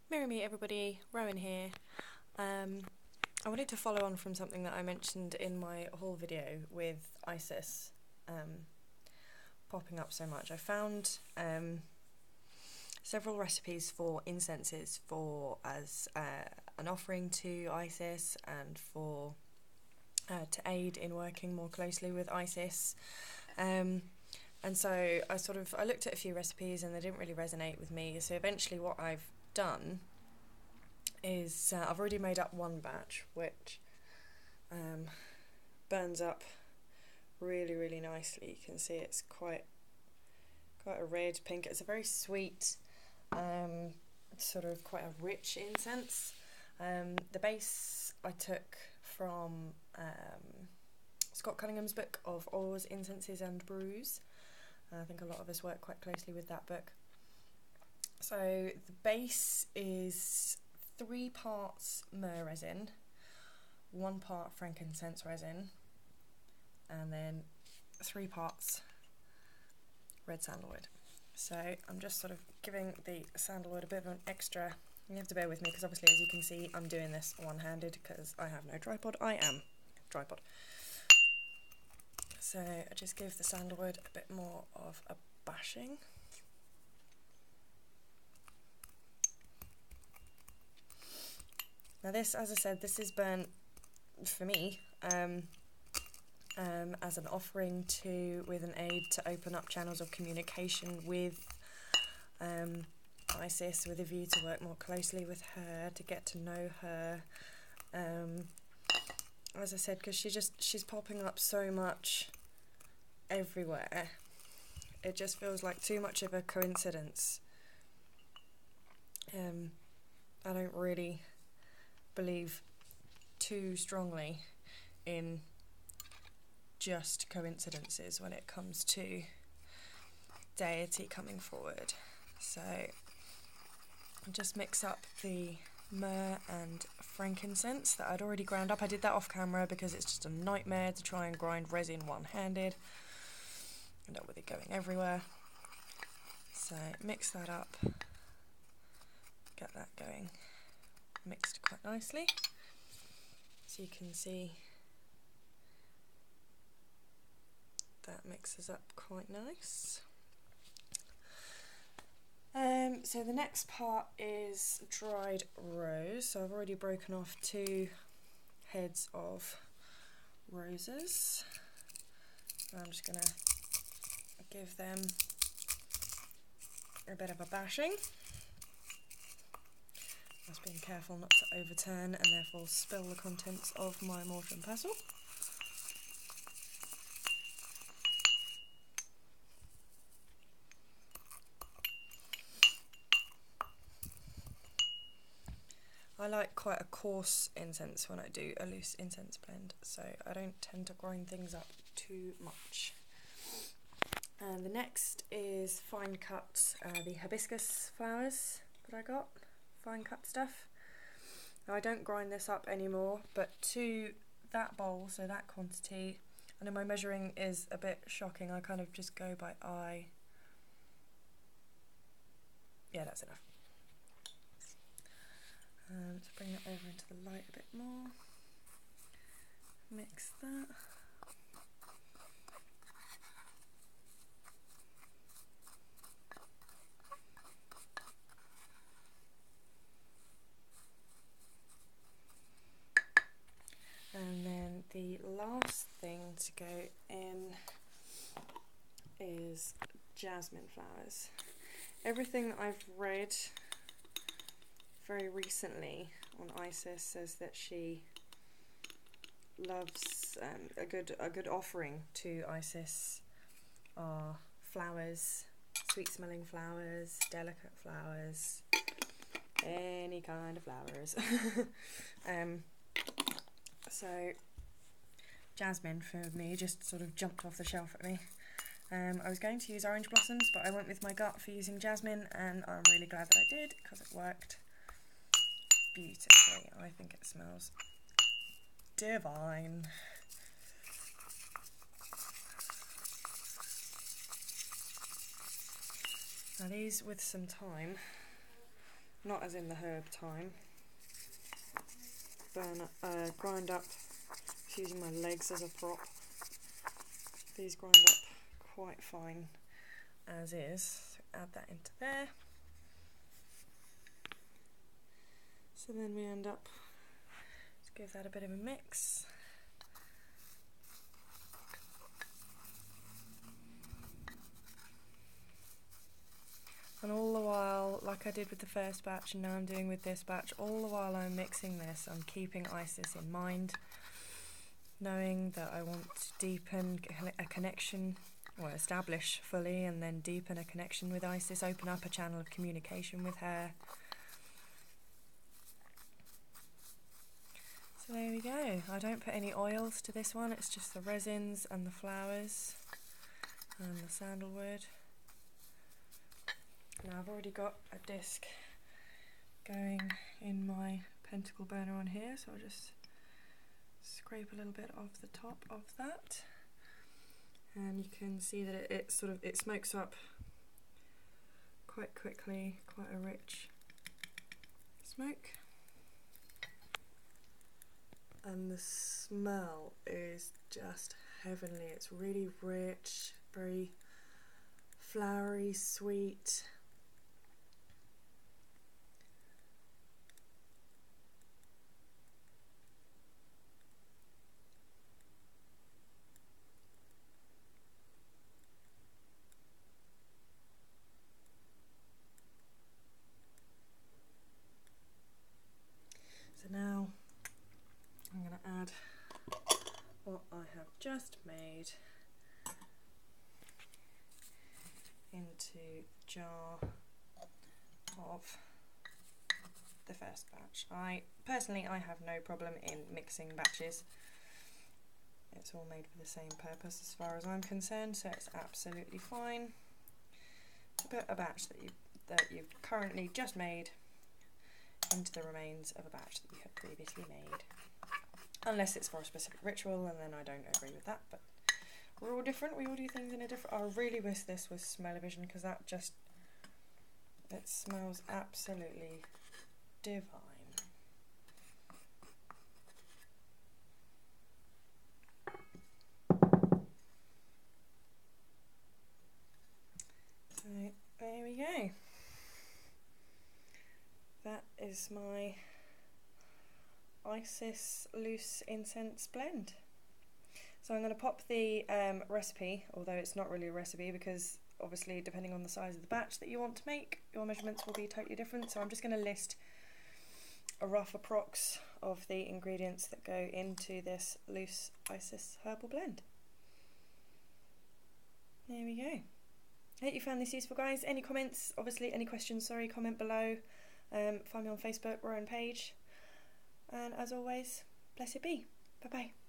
Mrryh everybody, Rowan here. I wanted to follow on from something that I mentioned in my haul video with Isis popping up so much. I found several recipes for incenses as an offering to Isis and for to aid in working more closely with Isis. And so I looked at a few recipes and they didn't really resonate with me. So eventually what I've done is I've already made up one batch which burns up really nicely. You can see it's quite a red pink. It's a very sweet, sort of quite a rich incense. The base I took from Scott Cunningham's book of Oils, Incenses and Brews. I think a lot of us work quite closely with that book. So the base is 3 parts myrrh resin, 1 part frankincense resin, and then 3 parts red sandalwood. So I'm just sort of giving the sandalwood a bit of an extra. You have to bear with me because obviously, as you can see, I'm doing this one-handed because I have no tripod. I am tripod. So I just give the sandalwood a bit more of a bashing. Now this, as I said, this is burnt for me as an offering with an aid to open up channels of communication with Isis, with a view to work more closely with her, to get to know her. As I said, because she's popping up so much everywhere, it just feels like too much of a coincidence. I don't really believe too strongly in just coincidences when it comes to deity coming forward. So I'll just mix up the myrrh and frankincense that I'd already ground up. I did that off camera because it's just a nightmare to try and grind resin one-handed. End up with it going everywhere. So mix that up, get that going mixed quite nicely, so you can see that mixes up quite nice. So the next part is dried rose. So I've already broken off 2 heads of roses. I'm just going to give them a bit of a bashing. Just being careful not to overturn and therefore spill the contents of my mortar and pestle. I like quite a coarse incense when I do a loose incense blend, so I don't tend to grind things up too much. And the next is fine cut, the hibiscus flowers that I got. Fine cut stuff. Now I don't grind this up anymore, but to that bowl, so that quantity, I know my measuring is a bit shocking, I kind of just go by eye. Yeah, that's enough. Let's bring it over into the light a bit more. Mix that. And then the last thing to go in is jasmine flowers. Everything that I've read very recently on Isis says that she loves a good offering to Isis are flowers, sweet smelling flowers, delicate flowers, any kind of flowers. So jasmine for me just sort of jumped off the shelf at me. I was going to use orange blossoms, but I went with my gut for using jasmine, and I'm really glad that I did because it worked beautifully. I think it smells divine. Now these, with some time, not as in the herb time. Grind up, just using my legs as a prop. These grind up quite fine as is. So add that into there. So then we end up, let's give that a bit of a mix. And all the while, like I did with the first batch and now I'm doing with this batch, all the while I'm mixing this, I'm keeping Isis in mind, knowing that I want to deepen a connection, or establish fully and then deepen a connection with Isis, open up a channel of communication with her. So there we go. I don't put any oils to this one, it's just the resins and the flowers and the sandalwood. Now I've already got a disc going in my pentacle burner on here, so I'll just scrape a little bit off the top of that, and you can see that it smokes up quite quickly, quite a rich smoke, and the smell is just heavenly. It's really rich, very flowery, sweet. So now I'm going to add what I have just made into the jar of the first batch. Personally I have no problem in mixing batches. It's all made for the same purpose as far as I'm concerned, so it's absolutely fine to put a batch that you've currently just made into the remains of a batch that you had previously made. Unless it's for a specific ritual, and then I don't agree with that, but we're all different, we all do things in a different... I really wish this was smell-o-vision, because that just... it smells absolutely divine. So, there we go. That is my Isis loose incense blend. So I'm going to pop the recipe, although it's not really a recipe because obviously depending on the size of the batch that you want to make, your measurements will be totally different. So I'm just going to list a rough approx of the ingredients that go into this loose Isis herbal blend. There we go. I hope you found this useful, guys. Any comments, obviously any questions, sorry, comment below. Find me on Facebook, Rowan Page. And as always, blessed be. Bye bye.